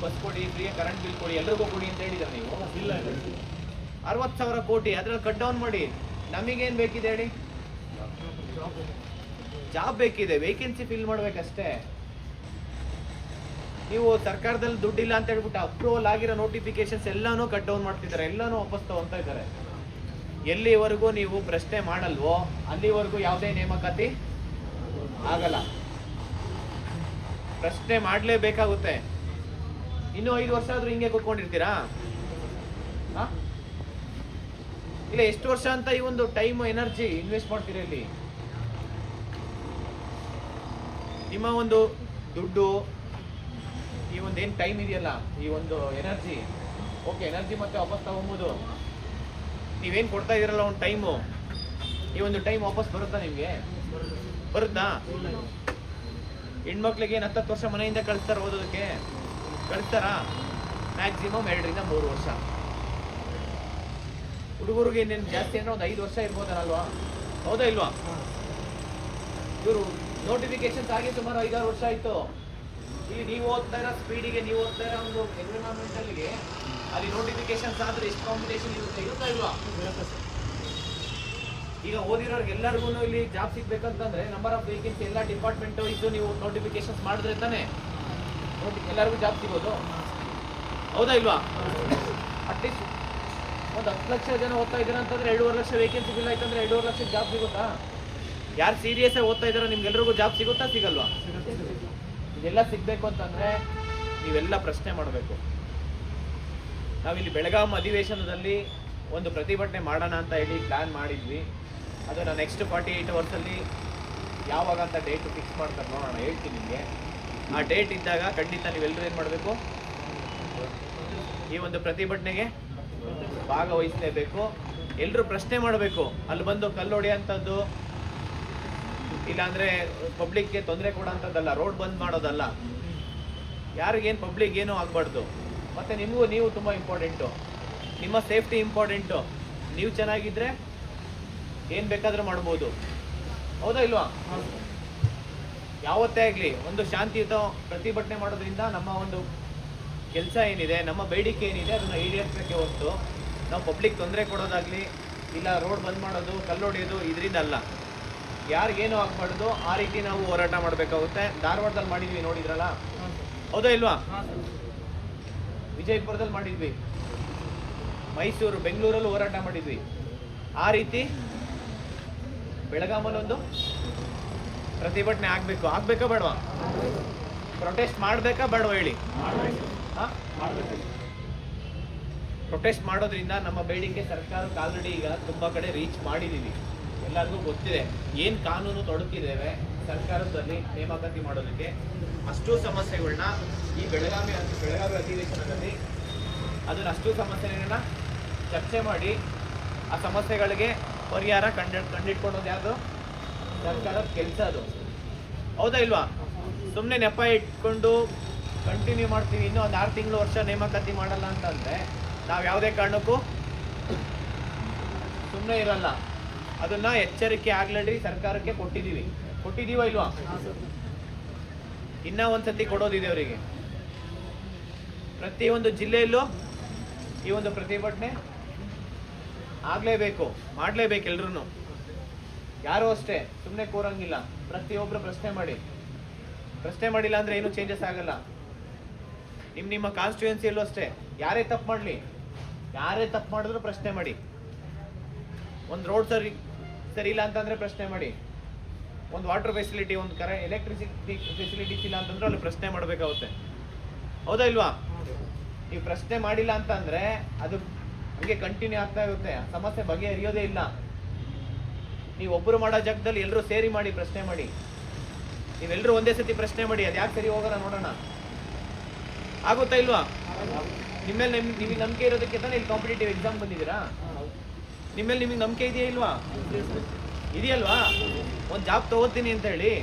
ಬಸ್ ಕೊಡಿ, ಫ್ರೀ ಕರೆಂಟ್ ಬಿಲ್ ಕೊಡಿ, ಎಲ್ರಿಗೂ ಕೊಡಿ ಅಂತ ಹೇಳಿದ್ರ ನೀವು? ಇಲ್ಲ. 60,000 ಕೋಟಿ ಅದ್ರಲ್ಲಿ ಕಟ್ ಡೌನ್ ಮಾಡಿ. ನಮಗೇನ್ ಬೇಕಿದೆ ಹೇಳಿ? ಜಾಬ್ ಬೇಕಿದೆ, ವೇಕೆನ್ಸಿ ಫಿಲ್ ಮಾಡ್ಬೇಕಷ್ಟೇ. ನೀವು ಸರ್ಕಾರದಲ್ಲಿ ದುಡ್ಡಿಲ್ಲ ಅಂತ ಹೇಳ್ಬಿಟ್ಟು ಅಪ್ರೂವಲ್ ಆಗಿರೋ ನೋಟಿಫಿಕೇಶನ್ಸ್ ಎಲ್ಲಾನು ಕಟ್ ಡೌನ್ ಮಾಡ್ತಿದ್ದಾರೆ, ಎಲ್ಲಾನು ವಾಪಸ್ ತಗೊಂತ ಇದ್ದಾರೆ. ಎಲ್ಲಿವರೆಗೂ ನೀವು ಪ್ರಶ್ನೆ ಮಾಡಲ್ವೋ ಅಲ್ಲಿವರೆಗೂ ಯಾವುದೇ ನೇಮಕಾತಿ ಆಗಲ್ಲ. ಪ್ರಶ್ನೆ ಮಾಡಲೇಬೇಕಾಗುತ್ತೆ. ಇನ್ನು 5 ವರ್ಷ ಆದ್ರೂ ಹಿಂಗೆ ಕೂತ್ಕೊಂಡಿರ್ತೀರಾ? ಇಲ್ಲ, ಎಷ್ಟು ವರ್ಷ ಅಂತ ಈ ಒಂದು ಟೈಮ್ ಎನರ್ಜಿ ಇನ್ವೆಸ್ಟ್ ಮಾಡ್ತೀರಾ ಇಲ್ಲಿ? ನಿಮ್ಮ ಒಂದು ದುಡ್ಡು, ಈ ಒಂದು ಏನು ಟೈಮ್ ಇದೆಯಲ್ಲ, ಈ ಒಂದು ಎನರ್ಜಿ, ಓಕೆ ಎನರ್ಜಿ ಮತ್ತೆ ವಾಪಸ್ ತಗೊಂಬೋದು. ನೀವೇನು ಕೊಡ್ತಾ ಇದ್ದೀರಲ್ಲ ಒಂದು ಟೈಮು, ಈ ಒಂದು ಟೈಮ್ ವಾಪಸ್ ಬರುತ್ತಾ ನಿಮಗೆ? ಬರುತ್ತಾ? ಹೆಣ್ಮಕ್ಳಿಗೆ ಏನು 10 ವರ್ಷ ಮನೆಯಿಂದ ಕಳಿಸ್ತಾರೆ ಓದೋದಕ್ಕೆ? ಕಳಿಸ್ತಾರಾ? ಮ್ಯಾಕ್ಸಿಮಮ್ 2 ರಿಂದ 3 ವರ್ಷ. ಹುಡುಗರಿಗೆ ಇನ್ನೇನು ಜಾಸ್ತಿ ಅಂದರೆ ಒಂದು 5 ವರ್ಷ ಇರ್ಬೋದಲ್ವಾ? ಹೌದಾ ಇಲ್ವಾ? ಇವರು ನೋಟಿಫಿಕೇಶನ್ಸ್ ಆಗಿ ಸುಮಾರು 5-6 ವರ್ಷ ಆಯಿತು. ಇಲ್ಲಿ ನೀವು ಓದ್ತಾ ಇರೋ ಸ್ಪೀಡಿಗೆ, ನೀವು ಓದ್ತಾ ಇರೋ ಒಂದು ಎನ್ವಿರಾನ್ಮೆಂಟಲ್ಲಿಗೆ ಅಲ್ಲಿ ನೋಟಿಫಿಕೇಶನ್ಸ್ ಆದರೆ ಎಷ್ಟು ಕಾಂಪಿಟೇಷನ್ ಇರುತ್ತಾ ಇಲ್ವಾ? ಈಗ ಓದಿರೋರ್ಗೆ ಎಲ್ಲರಿಗೂ ಇಲ್ಲಿ ಜಾಬ್ ಸಿಗ್ಬೇಕಂತಂದ್ರೆ ನಂಬರ್ ಆಫ್ ವೇಕೆನ್ಸಿ ಎಲ್ಲ ಡಿಪಾರ್ಟ್ಮೆಂಟು ಇದ್ದು ನೀವು ನೋಟಿಫಿಕೇಶನ್ಸ್ ಮಾಡಿದ್ರೆ ತಾನೇ ಎಲ್ಲರಿಗೂ ಜಾಬ್ ಸಿಗೋದು. ಹೌದಾ ಇಲ್ವಾ? ಅಟ್ಲೀಸ್ಟ್ ಒಂದು 10 ಲಕ್ಷ ಜನ ಓದ್ತಾ ಇದ್ದಾರೆ ಅಂತಂದ್ರೆ 2.5 ಲಕ್ಷ ವೇಕೆನ್ಸಿ ಬಿಲ್ ಆಯ್ತಂದ್ರೆ 2.5 ಲಕ್ಷಕ್ಕೆ ಜಾಬ್ ಸಿಗುತ್ತಾ? ಯಾರು ಸೀರಿಯಸ್ ಆಗಿ ಓದ್ತಾ ಇದ್ದಾರೋ ನಿಮ್ಗೆಲ್ರಿಗೂ ಜಾಬ್ ಸಿಗುತ್ತಾ ಸಿಗಲ್ವಾ? ಇದೆಲ್ಲ ಸಿಗಬೇಕು ಅಂತಂದ್ರೆ ನೀವೆಲ್ಲ ಪ್ರಶ್ನೆ ಮಾಡಬೇಕು. ನಾವಿಲ್ಲಿ ಬೆಳಗಾಂ ಅಧಿವೇಶನದಲ್ಲಿ ಒಂದು ಪ್ರತಿಭಟನೆ ಮಾಡೋಣ ಅಂತ ಹೇಳಿ ಪ್ಲ್ಯಾನ್ ಮಾಡಿದ್ವಿ. ಅದನ್ನು ನೆಕ್ಸ್ಟ್ 48 ಅವರ್ಸಲ್ಲಿ ಯಾವಾಗ ಅಂತ ಡೇಟ್ ಫಿಕ್ಸ್ ಮಾಡ್ತಾರೆ ನೋಡೋಣ, ಹೇಳ್ತೀನಿ ನಿಮಗೆ. ಆ ಡೇಟ್ ಇದ್ದಾಗ ಖಂಡಿತ ನೀವೆಲ್ಲರೂ ಏನು ಮಾಡಬೇಕು, ಈ ಒಂದು ಪ್ರತಿಭಟನೆಗೆ ಭಾಗವಹಿಸಲೇಬೇಕು. ಎಲ್ಲರೂ ಪ್ರಶ್ನೆ ಮಾಡಬೇಕು. ಅಲ್ಲಿ ಬಂದು ಕಲ್ಲು ಹೊಡೆಯೋಂಥದ್ದು, ಇಲ್ಲಾಂದರೆ ಪಬ್ಲಿಕ್ಗೆ ತೊಂದರೆ ಕೊಡೋಂಥದ್ದಲ್ಲ, ರೋಡ್ ಬಂದ್ ಮಾಡೋದಲ್ಲ. ಯಾರಿಗೇನು ಪಬ್ಲಿಕ್ ಏನೂ ಆಗಬಾರ್ದು. ಮತ್ತು ನಿಮಗೂ ನೀವು ತುಂಬ ಇಂಪಾರ್ಟೆಂಟು, ನಿಮ್ಮ ಸೇಫ್ಟಿ ಇಂಪಾರ್ಟೆಂಟು. ನೀವು ಚೆನ್ನಾಗಿದ್ದರೆ ಏನು ಬೇಕಾದರೂ ಮಾಡ್ಬೋದು. ಹೌದಾ ಇಲ್ವಾ? ಯಾವತ್ತೇ ಆಗಲಿ ಒಂದು ಶಾಂತಿಯುತ ಪ್ರತಿಭಟನೆ ಮಾಡೋದ್ರಿಂದ ನಮ್ಮ ಒಂದು ಕೆಲಸ ಏನಿದೆ, ನಮ್ಮ ಬೇಡಿಕೆ ಏನಿದೆ ಅದನ್ನು ಈಡೇರಿಸಬೇಕೆ ಹೊರತು ನಾವು ಪಬ್ಲಿಕ್ ತೊಂದರೆ ಕೊಡೋದಾಗಲಿ, ಇಲ್ಲ ರೋಡ್ ಬಂದ್ ಮಾಡೋದು, ಕಲ್ಲು ಹೊಡೆಯೋದು ಇದರಿಂದ ಅಲ್ಲ. ಯಾರಿಗೇನು ಆಗಬಾರ್ದು ಆ ರೀತಿ ನಾವು ಹೋರಾಟ ಮಾಡಬೇಕಾಗುತ್ತೆ. ಧಾರವಾಡದಲ್ಲಿ ಮಾಡಿದ್ವಿ, ನೋಡಿದ್ರಲ್ಲ? ಹೌದಾ ಇಲ್ವಾ? ವಿಜಯಪುರದಲ್ಲಿ ಮಾಡಿದ್ವಿ, ಮೈಸೂರು, ಬೆಂಗಳೂರಲ್ಲೂ ಹೋರಾಟ ಮಾಡಿದ್ವಿ. ಆ ರೀತಿ ಬೆಳಗಾಮಲ್ಲೊಂದು ಪ್ರತಿಭಟನೆ ಆಗ್ಬೇಕಾ ಬೇಡವಾ? ಪ್ರೊಟೆಸ್ಟ್ ಮಾಡಬೇಕಾ ಬೇಡವಾ ಹೇಳಿ? ಪ್ರೊಟೆಸ್ಟ್ ಮಾಡೋದ್ರಿಂದ ನಮ್ಮ ಬೇಡಿಕೆ ಸರ್ಕಾರಕ್ಕೆ ಆಲ್ರೆಡಿ ಈಗ ತುಂಬ ಕಡೆ ರೀಚ್ ಮಾಡಿದ್ದೀವಿ. ಎಲ್ಲರಿಗೂ ಗೊತ್ತಿದೆ ಏನು ಕಾನೂನು ತೊಡಕಿದ್ದೇವೆ ಸರ್ಕಾರದಲ್ಲಿ ನೇಮಕಾತಿ ಮಾಡೋದಕ್ಕೆ. ಅಷ್ಟು ಸಮಸ್ಯೆಗಳನ್ನ ಈ ಬೆಳಗಾವಿ ಅಧಿವೇಶನದಲ್ಲಿ ಅದನ್ನ ಅಷ್ಟು ಸಮಸ್ಯೆಗಳನ್ನ ಚರ್ಚೆ ಮಾಡಿ ಆ ಸಮಸ್ಯೆಗಳಿಗೆ ಪರಿಹಾರ ಕಂಡಿಟ್ಕೊಳೋದು ಯಾವುದು? ಸರ್ಕಾರದ ಕೆಲಸ ಅದು. ಹೌದಾ ಇಲ್ವಾ? ಸುಮ್ಮನೆ ನೆಪ ಇಟ್ಕೊಂಡು ಕಂಟಿನ್ಯೂ ಮಾಡ್ತೀವಿ, ಇನ್ನೂ ಒಂದು 6 ತಿಂಗಳು ವರ್ಷ ನೇಮಕಾತಿ ಮಾಡಲ್ಲ ಅಂತಂದರೆ ನಾವು ಯಾವುದೇ ಕಾರಣಕ್ಕೂ ಸುಮ್ಮನೆ ಇರಲ್ಲ. ಅದನ್ನು ಎಚ್ಚರಿಕೆ ಆಲ್ರೆಡಿ ಸರ್ಕಾರಕ್ಕೆ ಕೊಟ್ಟಿದ್ದೀವ ಇಲ್ವಾ? ಇನ್ನೂ ಒಂದ್ಸತಿ ಕೊಡೋದಿದೆ ಅವರಿಗೆ. ಪ್ರತಿಯೊಂದು ಜಿಲ್ಲೆಯಲ್ಲೂ ಈ ಒಂದು ಪ್ರತಿಭಟನೆ ಆಗಲೇಬೇಕು, ಮಾಡಲೇಬೇಕು. ಎಲ್ರೂ ಯಾರೂ ಅಷ್ಟೇ ಸುಮ್ಮನೆ ಕೂರಂಗಿಲ್ಲ. ಪ್ರತಿಯೊಬ್ಬರು ಪ್ರಶ್ನೆ ಮಾಡಿಲ್ಲ ಅಂದರೆ ಏನೂ ಚೇಂಜಸ್ ಆಗಲ್ಲ. ನಿಮ್ಮ ಕಾನ್ಸ್ಟಿಟ್ಯೂಯೆನ್ಸಿಯಲ್ಲೂ ಅಷ್ಟೇ ಯಾರೇ ತಪ್ಪು ಮಾಡಿದ್ರು ಪ್ರಶ್ನೆ ಮಾಡಿ. ಒಂದು ರೋಡ್ ಸರಿ ಇಲ್ಲ ಅಂತಂದರೆ ಪ್ರಶ್ನೆ ಮಾಡಿ. ಒಂದು ವಾಟರ್ ಫೆಸಿಲಿಟಿ, ಒಂದು ಎಲೆಕ್ಟ್ರಿಸಿಟಿ ಫೆಸಿಲಿಟೀಸ್ ಇಲ್ಲ ಅಂತಂದ್ರೆ ಅಲ್ಲಿ ಪ್ರಶ್ನೆ ಮಾಡಬೇಕಾಗುತ್ತೆ. ಹೌದಾ ಇಲ್ವಾ? ನೀವು ಪ್ರಶ್ನೆ ಮಾಡಿಲ್ಲ ಅಂತಂದರೆ ಅದು ಹಂಗೆ ಕಂಟಿನ್ಯೂ ಆಗ್ತಾ ಇರುತ್ತೆ, ಸಮಸ್ಯೆ ಬಗೆಹರಿಯೋದೇ ಇಲ್ಲ. ನೀವು ಒಬ್ಬರು ಮಾಡೋ ಜಾಗದಲ್ಲಿ ಎಲ್ಲರೂ ಸೇರಿ ಮಾಡಿ, ಪ್ರಶ್ನೆ ಮಾಡಿ. ನೀವೆಲ್ಲರೂ ಒಂದೇ ಸತಿ ಪ್ರಶ್ನೆ ಮಾಡಿ, ಅದು ಯಾಕೆ ಸರಿ ಹೋಗೋಣ ನೋಡೋಣ. ಆಗುತ್ತಾ ಇಲ್ವಾ? ನಿಮಗೆ ನಂಬಿಕೆ ಇರೋದಕ್ಕೆ ತಾನೇ ಇಲ್ಲಿ ಕಾಂಪಿಟೇಟಿವ್ ಎಕ್ಸಾಮ್ ಬಂದಿದ್ದೀರಾ? ನಿಮಗೆ ನಂಬಿಕೆ ಇದೆಯಾ ಇಲ್ವಾ? ಇದೆಯಲ್ವಾ? ಒಂದು ಜಾಬ್ ತೊಗೋತೀನಿ ಅಂತ ಹೇಳಿ,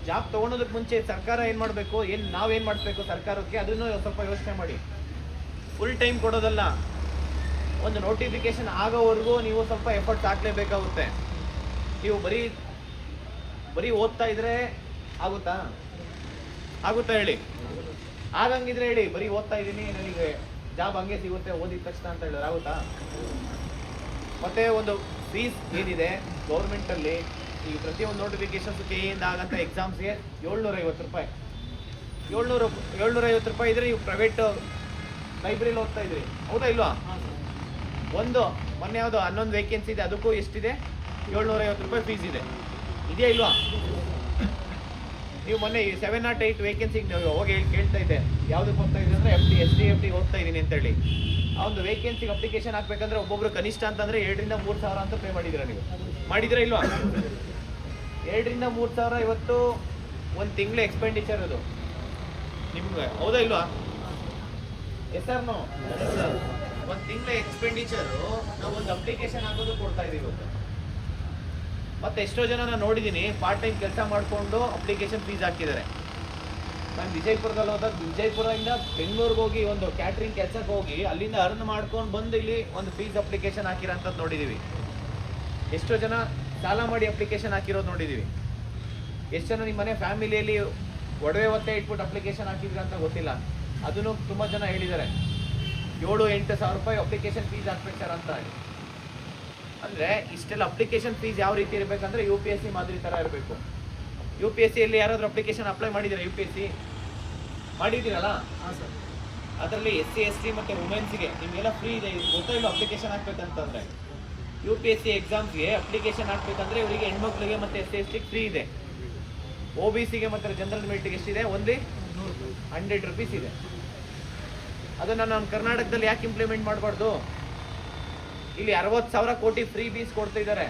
ಜಾಬ್ ತೊಗೊಳೋದಕ್ಕೆ ಮುಂಚೆ ಸರ್ಕಾರ ಏನು ಮಾಡಬೇಕು, ನಾವೇನು ಮಾಡಿಸ್ಬೇಕು ಸರ್ಕಾರಕ್ಕೆ, ಅದನ್ನು ಸ್ವಲ್ಪ ಯೋಚನೆ ಮಾಡಿ. ಫುಲ್ ಟೈಮ್ ಕೊಡೋದಲ್ಲ, ಒಂದು ನೋಟಿಫಿಕೇಶನ್ ಆಗೋವರೆಗೂ ನೀವು ಸ್ವಲ್ಪ ಎಫರ್ಟ್ಸ್ ಹಾಕಲೇಬೇಕಾಗುತ್ತೆ. ನೀವು ಬರೀ ಓದ್ತಾ ಇದ್ರೆ ಆಗುತ್ತಾ ಹೇಳಿ? ಆಗಂಗಿದ್ರೆ ಹೇಳಿ, ಬರೀ ಓದ್ತಾ ಇದ್ದೀನಿ ನನಗೆ ಜಾಬ್ ಹಂಗೆ ಸಿಗುತ್ತೆ ಓದಿದ ತಕ್ಷಣ ಅಂತ ಹೇಳಿದ್ರೆ ಆಗುತ್ತಾ? ಮತ್ತೆ ಒಂದು ಫೀಸ್ ಏನಿದೆ ಗೌರ್ಮೆಂಟಲ್ಲಿ, ಈ ಪ್ರತಿಯೊಂದು ನೋಟಿಫಿಕೇಶನ್ಸ್ ಕೆಯಿಂದ ಆಗಂತ ಎಕ್ಸಾಮ್ಸ್ಗೆ 750 ರೂಪಾಯಿ. 750 ರೂಪಾಯಿ ಇದ್ರೆ ನೀವು ಪ್ರೈವೇಟ್ ಲೈಬ್ರರಿಲಿ ಓದ್ತಾ ಇದ್ರಿ. ಹೌದಾ ಇಲ್ವಾ? ಮೊನ್ನೆ ಯಾವುದು 11 ವೇಕೆನ್ಸಿ ಇದೆ, ಅದಕ್ಕೂ ಎಷ್ಟಿದೆ? 750 ರೂಪಾಯಿ ಫೀಸ್ ಇದೆಯಾ ಇಲ್ವಾ? ನೀವು ಮೊನ್ನೆ 708 ವೇಕೆನ್ಸಿಗೆ ಹೋಗಿ ಕೇಳ್ತಾ ಇದ್ದೆ, ಯಾವುದಕ್ಕೆ ಹೋಗ್ತಾ ಇದ್ದೆ ಅಂದರೆ SDFD ಹೋಗ್ತಾ ಇದ್ದೀನಿ ಅಂತೇಳಿ. ಆ ಒಂದು ವೇಕೆನ್ಸಿಗೆ ಅಪ್ಲಿಕೇಶನ್ ಹಾಕ್ಬೇಕಂದ್ರೆ ಒಬ್ಬೊಬ್ರು ಕನಿಷ್ಠ ಅಂತಂದರೆ 2,000 ರಿಂದ 3,000 ಅಂತ ಪೇ ಮಾಡಿದ್ದೀರಾ? ನೀವು ಮಾಡಿದಿರಾ ಇಲ್ವಾ? 2,000 ರಿಂದ 3,000 ಇವತ್ತು ಒಂದು ತಿಂಗಳ ಎಕ್ಸ್ಪೆಂಡಿಚರ್ ಅದು ನಿಮ್ಗೆ, ಹೌದಾ ಇಲ್ವಾ? ಎಸ್ ಸರ್ ನೋ ಒಂದು ತಿಂಗಳ ಎಕ್ಸ್ಪೆಂಡಿಚರು ನಾವು ಒಂದು ಅಪ್ಲಿಕೇಶನ್ ಹಾಕೋದು ಕೊಡ್ತಾ ಇದೀವಿ. ಮತ್ತೆ ಎಷ್ಟೋ ಜನ ನಾನು ನೋಡಿದ್ದೀನಿ ಪಾರ್ಟ್ ಟೈಮ್ ಕೆಲಸ ಮಾಡಿಕೊಂಡು ಅಪ್ಲಿಕೇಶನ್ ಫೀಸ್ ಹಾಕಿದ್ದಾರೆ. ನಾನು ವಿಜಯಪುರದಲ್ಲಿ ಹೋದಾಗ ವಿಜಯಪುರದಿಂದ ಬೆಂಗಳೂರಿಗೆ ಹೋಗಿ ಒಂದು ಕ್ಯಾಟ್ರಿಂಗ್ ಕೆಲಸಕ್ಕೆ ಹೋಗಿ ಅಲ್ಲಿಂದ ಅರ್ನ್ ಮಾಡ್ಕೊಂಡು ಬಂದು ಇಲ್ಲಿ ಒಂದು ಫೀಸ್ ಅಪ್ಲಿಕೇಶನ್ ಹಾಕಿರೋಂಥದ್ದು ನೋಡಿದ್ದೀವಿ. ಎಷ್ಟೋ ಜನ ಸಾಲ ಮಾಡಿ ಅಪ್ಲಿಕೇಶನ್ ಹಾಕಿರೋದು ನೋಡಿದ್ದೀವಿ. ಎಷ್ಟು ಜನ ನಿಮ್ಮ ಮನೆ ಫ್ಯಾಮಿಲಿಯಲ್ಲಿ ಒಡವೆ ಒತ್ತೆ ಇಟ್ಬಿಟ್ಟು ಅಪ್ಲಿಕೇಶನ್ ಹಾಕಿದ್ರೆ ಅಂತ ಗೊತ್ತಿಲ್ಲ. ಅದನ್ನು ತುಂಬ ಜನ ಹೇಳಿದ್ದಾರೆ 7-8 ಸಾವಿರ ರೂಪಾಯಿ ಅಪ್ಲಿಕೇಶನ್ ಫೀಸ್ ಹಾಕ್ಬೇಕು ಸರ್ ಅಂತ. ಅಂದರೆ ಇಷ್ಟೆಲ್ಲ ಅಪ್ಲಿಕೇಶನ್ ಫೀಸ್ ಯಾವ ರೀತಿ ಇರಬೇಕಂದ್ರೆ UPSC ಮಾದರಿ ಥರ ಇರಬೇಕು. UPSCಯಲ್ಲಿ ಯಾರಾದರೂ ಅಪ್ಲಿಕೇಶನ್ ಅಪ್ಲೈ ಮಾಡಿದ್ದೀರಾ? UPSC ಮಾಡಿದ್ದೀರಲ್ಲ, ಅದರಲ್ಲಿ SC ST ಮತ್ತು ವುಮೆನ್ಸ್ಗೆ ನಿಮಗೆಲ್ಲ ಫ್ರೀ ಇದೆ. ಇದು ಗೊತ್ತಾಯಿಲ್ಲ ಅಪ್ಲಿಕೇಶನ್ ಹಾಕ್ಬೇಕಂತಂದರೆ UPSC ಎಕ್ಸಾಮ್ಸ್ಗೆ ಅಪ್ಲಿಕೇಶನ್ ಹಾಕ್ಬೇಕಂದ್ರೆ ಇವರಿಗೆ ಹೆಣ್ಮಕ್ಳಿಗೆ ಮತ್ತು SC ST ಫ್ರೀ ಇದೆ. OBCಗೆ ಮತ್ತು ಜನರಲ್ ಮೆರಿಟ್ಗೆ ಎಷ್ಟಿದೆ? ಓನ್ಲಿ 100 ರೂಪೀಸ್ ಇದೆ. ಅದನ್ನು ನಮ್ಮ ಕರ್ನಾಟಕದಲ್ಲಿ ಯಾಕೆ ಇಂಪ್ಲಿಮೆಂಟ್ ಮಾಡಬಾರ್ದು? ಇಲ್ಲಿ 60,000 ಕೋಟಿ ಫ್ರೀ ಬೀಸ್ ಕೊಡ್ತಾ ಇದ್ದಾರೆ.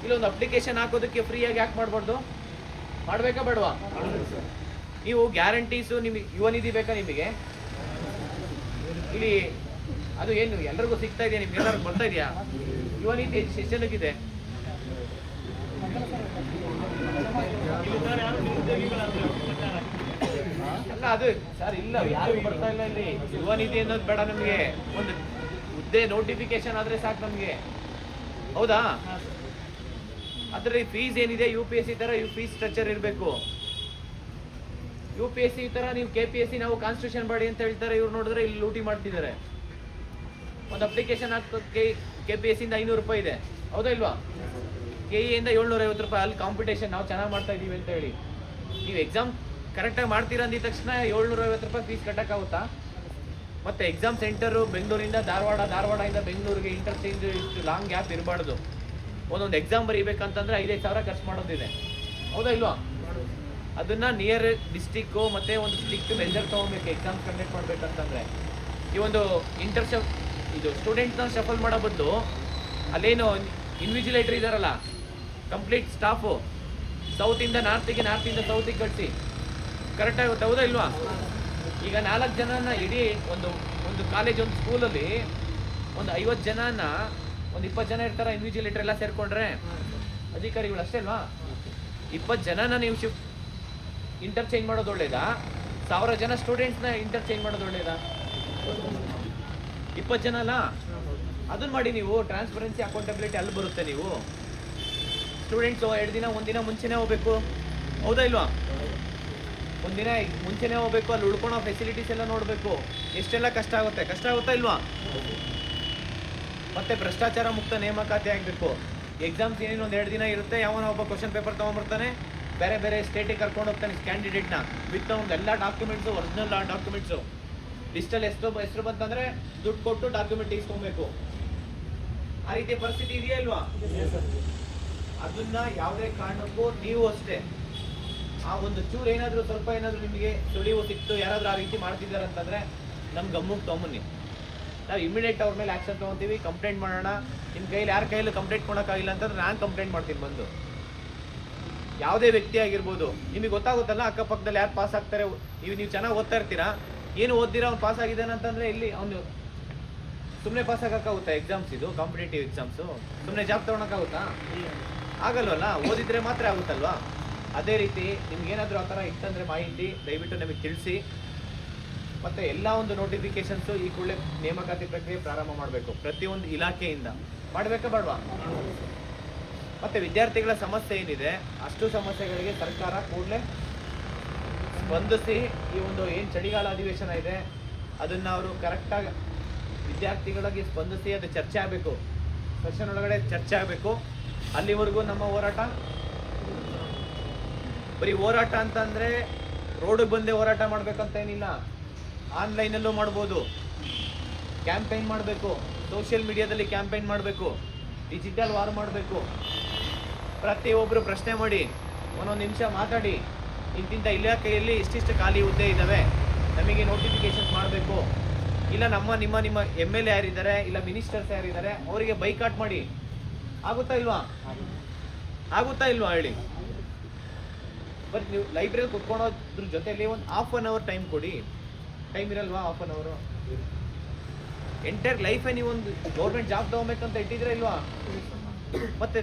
ಇಲ್ಲೊಂದು ಅಪ್ಲಿಕೇಶನ್ ಹಾಕೋದಕ್ಕೆ ಫ್ರೀಯಾಗಿ ಯಾಕೆ ಮಾಡಬಾರ್ದು? ಮಾಡಬೇಕಾ ಬೇಡವಾ? ನೀವು ಗ್ಯಾರಂಟೀಸು ನಿಮಗೆ ಯುವ ನಿಧಿ ಬೇಕಾ ನಿಮಗೆ? ಇಲ್ಲಿ ಅದು ಏನು ಎಲ್ರಿಗೂ ಸಿಗ್ತಾ ಇದೆಯಾ? ನಿಮ್ಗೆ ಏನಾದ್ರು ಬರ್ತಾ ಇದೆಯಾ? ಯುವ ನಿಧಿ ಎಷ್ಟು ಜನಕ್ಕಿದೆ? ಅಲ್ಲ ಅದು ಸರ್ ಇಲ್ಲ, ಯಾರಿಗೂ ಬರ್ತಾ ಇಲ್ಲ. ಇಲ್ಲಿ ಯುವ ನಿಧಿ ಅನ್ನೋದು ಬೇಡ ನಮಗೆ. ಒಂದು ಹುದ್ದೆ ನೋಟಿಫಿಕೇಶನ್ ಆದರೆ ಸಾಕು ನಮಗೆ, ಹೌದಾ? ಅದರಲ್ಲಿ ಫೀಸ್ ಏನಿದೆ UPSC ಥರ ಫೀಸ್ ಸ್ಟ್ರಕ್ಚರ್ ಇರಬೇಕು. UPSC ಥರ ನೀವು KPSC ನಾವು ಕಾನ್ಸ್ಟಿಟ್ಯೂಷನ್ ಬಾಡಿ ಅಂತ ಹೇಳ್ತಾರೆ, ಇವ್ರು ನೋಡಿದ್ರೆ ಇಲ್ಲಿ ಲೂಟಿ ಮಾಡ್ತಿದ್ದಾರೆ. ಒಂದು ಅಪ್ಲಿಕೇಶನ್ ಹಾಕೋಕ್ಕೆ KPSCಯಿಂದ 500 ರೂಪಾಯಿ ಇದೆ, ಹೌದಾ ಇಲ್ವಾ? KEಯಿಂದ 750 ರೂಪಾಯಿ. ಅಲ್ಲಿ ಕಾಂಪಿಟೇಷನ್ ನಾವು ಚೆನ್ನಾಗಿ ಮಾಡ್ತಾ ಇದ್ದೀವಿ ಅಂತ ಹೇಳಿ ನೀವು ಎಕ್ಸಾಮ್ ಕರೆಕ್ಟಾಗಿ ಮಾಡ್ತೀರಾ ಅಂದಿದ ತಕ್ಷಣ 750 ರೂಪಾಯಿ ಫೀಸ್ ಕಟ್ಟೋಕ್ಕಾಗುತ್ತಾ? ಮತ್ತು ಎಕ್ಸಾಮ್ ಸೆಂಟರು ಬೆಂಗಳೂರಿಂದ ಧಾರವಾಡದಿಂದ ಬೆಂಗಳೂರಿಗೆ ಇಂಟರ್ಚೇಂಜ್ ಇಷ್ಟು ಲಾಂಗ್ ಗ್ಯಾಪ್ ಇರಬಾರ್ದು. ಒಂದೊಂದು ಎಕ್ಸಾಮ್ ಬರೀಬೇಕಂತಂದರೆ 5,000 ಸಾವಿರ ಖರ್ಚು ಮಾಡೋದಿದೆ, ಹೌದಾ ಇಲ್ವಾ? ಅದನ್ನು ನಿಯರ್ ಡಿಸ್ಟಿಕ್ಕು ಮತ್ತು ಒಂದು ಸ್ಟ್ರಿಕ್ಟ್ ಮೆಜರ್ ತೊಗೊಬೇಕು ಎಕ್ಸಾಮ್ ಕಂಡಕ್ಟ್ ಮಾಡಬೇಕಂತಂದರೆ. ಈ ಒಂದು ಇದು ಸ್ಟೂಡೆಂಟ್ನ ಶಫಲ್ ಮಾಡೋ ಬದಲು ಅಲ್ಲೇನು ಇನ್ವಿಜಿಲೇಟರ್ ಇದ್ದಾರಲ್ಲ, ಕಂಪ್ಲೀಟ್ ಸ್ಟಾಫು ಸೌತಿಂದ ನಾರ್ತಿಗೆ, ನಾರ್ತಿಂದ ಸೌತಿಗೆ ಕಳಿಸಿ ಕರೆಕ್ಟಾಗುತ್ತೆ, ಹೌದಾ ಇಲ್ವಾ? ಈಗ 4 ಜನನ ಇಡೀ ಒಂದು ಕಾಲೇಜ್, ಒಂದು ಸ್ಕೂಲಲ್ಲಿ ಒಂದು 50 ಜನನ, ಒಂದು 20 ಜನ ಇರ್ತಾರೆ ಇನ್ವಿಜಿಲೇಟರ್ ಎಲ್ಲ ಸೇರಿಕೊಂಡ್ರೆ ಅಧಿಕಾರಿಗಳು ಅಷ್ಟೇ ಅಲ್ವಾ? 20 ಜನನ ನೀವು ಇಂಟರ್ಚೇಂಜ್ ಮಾಡೋದು ಒಳ್ಳೇದಾ? 1000 ಜನ ಸ್ಟೂಡೆಂಟ್ಸ್ನ ಇಂಟರ್ಚೇಂಜ್ ಮಾಡೋದು ಒಳ್ಳೇದಾ? 20 ಜನ ಅಲ್ಲ, ಅದನ್ನ ಮಾಡಿ ನೀವು. ಟ್ರಾನ್ಸ್ಪರೆನ್ಸಿ ಅಕೌಂಟಬಿಲಿಟಿ ಅಲ್ಲಿ ಬರುತ್ತೆ. ನೀವು ಸ್ಟೂಡೆಂಟ್ಸು 2 ದಿನ 1 ದಿನ ಮುಂಚೆನೇ ಹೋಗ್ಬೇಕು, ಹೌದಾ ಇಲ್ವಾ? 1 ದಿನ ಮುಂಚೆನೇ ಹೋಗ್ಬೇಕು. ಅಲ್ಲಿ ಉಳ್ಕೊಳೋ ಫೆಸಿಲಿಟೀಸ್ ಎಲ್ಲ ನೋಡಬೇಕು. ಎಷ್ಟೆಲ್ಲ ಕಷ್ಟ ಆಗುತ್ತಾ ಇಲ್ವಾ? ಮತ್ತೆ ಭ್ರಷ್ಟಾಚಾರ ಮುಕ್ತ ನೇಮಕಾತಿ ಆಗಬೇಕು. ಎಕ್ಸಾಮ್ಸ್ ಏನೇನು 1-2 ದಿನ ಇರುತ್ತೆ. ಯಾವನ ಒಬ್ಬ ಕ್ವಶನ್ ಪೇಪರ್ ತೊಗೊಂಡ್ಬರ್ತಾನೆ, ಬೇರೆ ಸ್ಟೇಟಿಗೆ ಕರ್ಕೊಂಡು ಹೋಗ್ತಾನೆ ಕ್ಯಾಂಡಿಡೇಟ್ನ ವಿತ್ ಒಂದು ಎಲ್ಲ ಡಾಕ್ಯುಮೆಂಟ್ಸು, ಒರಿಜಿನಲ್ ಡಾಕ್ಯುಮೆಂಟ್ಸು. ಡಿಜಿಟಲ್ ಹೆಸರು ಬಂತಂದರೆ ದುಡ್ಡು ಕೊಟ್ಟು ಡಾಕ್ಯುಮೆಂಟ್ ಇಸ್ಕೊಬೇಕು. ಆ ರೀತಿ ಪರಿಸ್ಥಿತಿ ಇದೆಯಾ ಇಲ್ವಾ? ಅದನ್ನ ಯಾವುದೇ ಕಾರಣಕ್ಕೂ ನೀವು ಅಷ್ಟೇ ಆ ಒಂದು ಚೂರು ಏನಾದರೂ ಸ್ವಲ್ಪ ಏನಾದರೂ ನಿಮಗೆ ಸುಳಿವು ಸಿಕ್ತು, ಯಾರಾದರೂ ಆ ರೀತಿ ಮಾಡ್ತಿದ್ದಾರೆ ಅಂತಂದರೆ ನಮ್ಮ ಗಮನಕ್ಕೆ ತೊಗೊಂಬನ್ನಿ. ನಾವು ಇಮಿಡಿಯೇಟ್ ಅವ್ರ ಮೇಲೆ ಆ್ಯಕ್ಷನ್ ತೊಗೊತೀವಿ, ಕಂಪ್ಲೇಂಟ್ ಮಾಡೋಣ. ನಿಮ್ಮ ಕೈಲಿ ಯಾರ ಕೈಯಲ್ಲಿ ಕಂಪ್ಲೇಂಟ್ ಕೊಡೋಕ್ಕಾಗಿಲ್ಲ ಅಂತಂದ್ರೆ ನಾನು ಕಂಪ್ಲೇಂಟ್ ಮಾಡ್ತೀನಿ ಬಂದು. ಯಾವುದೇ ವ್ಯಕ್ತಿ ಆಗಿರ್ಬೋದು, ನಿಮಗೆ ಗೊತ್ತಾಗುತ್ತಲ್ಲ ಅಕ್ಕಪಕ್ಕದಲ್ಲಿ ಯಾರು ಪಾಸ್ ಆಗ್ತಾರೆ. ನೀವು ಚೆನ್ನಾಗಿ ಓದ್ತಾ ಇರ್ತೀರಾ, ಏನು ಓದ್ದಿರಾ ಅವ್ನು ಪಾಸ್ ಆಗಿದ್ದಾನೆ ಅಂತಂದರೆ ಇಲ್ಲಿ ಅವನು ಸುಮ್ಮನೆ ಪಾಸ್ ಆಗೋಕ್ಕಾಗುತ್ತಾ? ಎಕ್ಸಾಮ್ಸ್ ಇದು ಕಾಂಪಿಟೇಟಿವ್ ಎಕ್ಸಾಮ್ಸು, ಸುಮ್ಮನೆ ಜಾಬ್ ತೊಗೊಳಕ್ಕಾಗುತ್ತಾ? ಆಗಲ್ವಲ್ಲ, ಓದಿದ್ರೆ ಮಾತ್ರ ಆಗುತ್ತಲ್ವಾ? ಅದೇ ರೀತಿ ನಿಮ್ಗೇನಾದರೂ ಆ ಥರ ಇತ್ತಂದರೆ ಮಾಹಿತಿ ದಯವಿಟ್ಟು ನಮಗೆ ತಿಳಿಸಿ. ಮತ್ತು ಎಲ್ಲ ಒಂದು ನೋಟಿಫಿಕೇಷನ್ಸು ಈ ಕೂಡಲೇ ನೇಮಕಾತಿ ಪ್ರಕ್ರಿಯೆ ಪ್ರಾರಂಭ ಮಾಡಬೇಕು. ಪ್ರತಿಯೊಂದು ಇಲಾಖೆಯಿಂದ ಮಾಡಬೇಕಾ ಬೇಡವಾ? ಮತ್ತು ವಿದ್ಯಾರ್ಥಿಗಳ ಸಮಸ್ಯೆ ಏನಿದೆ ಅಷ್ಟು ಸಮಸ್ಯೆಗಳಿಗೆ ಸರ್ಕಾರ ಕೂಡಲೇ ಸ್ಪಂದಿಸಿ ಈ ಒಂದು ಏನು ಚಳಿಗಾಲ ಅಧಿವೇಶನ ಇದೆ ಅದನ್ನು ಅವರು ಕರೆಕ್ಟಾಗಿ ವಿದ್ಯಾರ್ಥಿಗಳಿಗೆ ಸ್ಪಂದಿಸಿ ಅದು ಚರ್ಚೆ ಆಗಬೇಕು. ಸೆಷನ್ ಒಳಗಡೆ ಚರ್ಚೆ ಆಗಬೇಕು. ಅಲ್ಲಿವರೆಗೂ ನಮ್ಮ ಹೋರಾಟ ಬರೀ ಹೋರಾಟ ಅಂತಂದರೆ ರೋಡಿಗೆ ಬಂದೇ ಹೋರಾಟ ಮಾಡಬೇಕಂತ ಏನಿಲ್ಲ. ಆನ್ಲೈನಲ್ಲೂ ಮಾಡ್ಬೋದು, ಕ್ಯಾಂಪೇನ್ ಮಾಡಬೇಕು, ಸೋಷಿಯಲ್ ಮೀಡಿಯಾದಲ್ಲಿ ಕ್ಯಾಂಪೇನ್ ಮಾಡಬೇಕು, ಡಿಜಿಟಲ್ ವಾರ್ ಮಾಡಬೇಕು. ಪ್ರತಿಯೊಬ್ಬರು ಪ್ರಶ್ನೆ ಮಾಡಿ, ಒಂದೊಂದು ನಿಮಿಷ ಮಾತಾಡಿ, ಇಂತಿಂಥ ಇಲಾಖೆಯಲ್ಲಿ ಇಷ್ಟಿಷ್ಟು ಖಾಲಿ ಹುದ್ದೆ ಇದ್ದಾವೆ, ನಮಗೆ ನೋಟಿಫಿಕೇಶನ್ಸ್ ಮಾಡಬೇಕು. ಇಲ್ಲ ನಿಮ್ಮ MLA ಯಾರಿದ್ದಾರೆ, ಇಲ್ಲ ಮಿನಿಸ್ಟರ್ಸ್ ಯಾರಿದ್ದಾರೆ ಅವರಿಗೆ ಬೈಕಾಟ್ ಮಾಡಿ. ಆಗುತ್ತಾ ಇಲ್ವಾ ಹೇಳಿ? ಬಟ್ ನೀವು ಲೈಬ್ರರಿ ಕುತ್ಕೊಳ್ಳೋದ್ರ ಜೊತೆಲಿ ಒಂದು ಹಾಫ್ ಅನ್ ಅವರ್ ಟೈಮ್ ಕೊಡಿ. ಟೈಮ್ ಇರಲ್ವಾ ಹಾಫ್ ಅನ್ ಅವರು? ಎಂಟೈರ್ ಲೈಫೇ ನೀವು ಒಂದು ಗೌರ್ಮೆಂಟ್ ಜಾಬ್ ತಗೋಬೇಕಂತ ಇಟ್ಟಿದ್ರೆ ಇಲ್ವಾ? ಮತ್ತೆ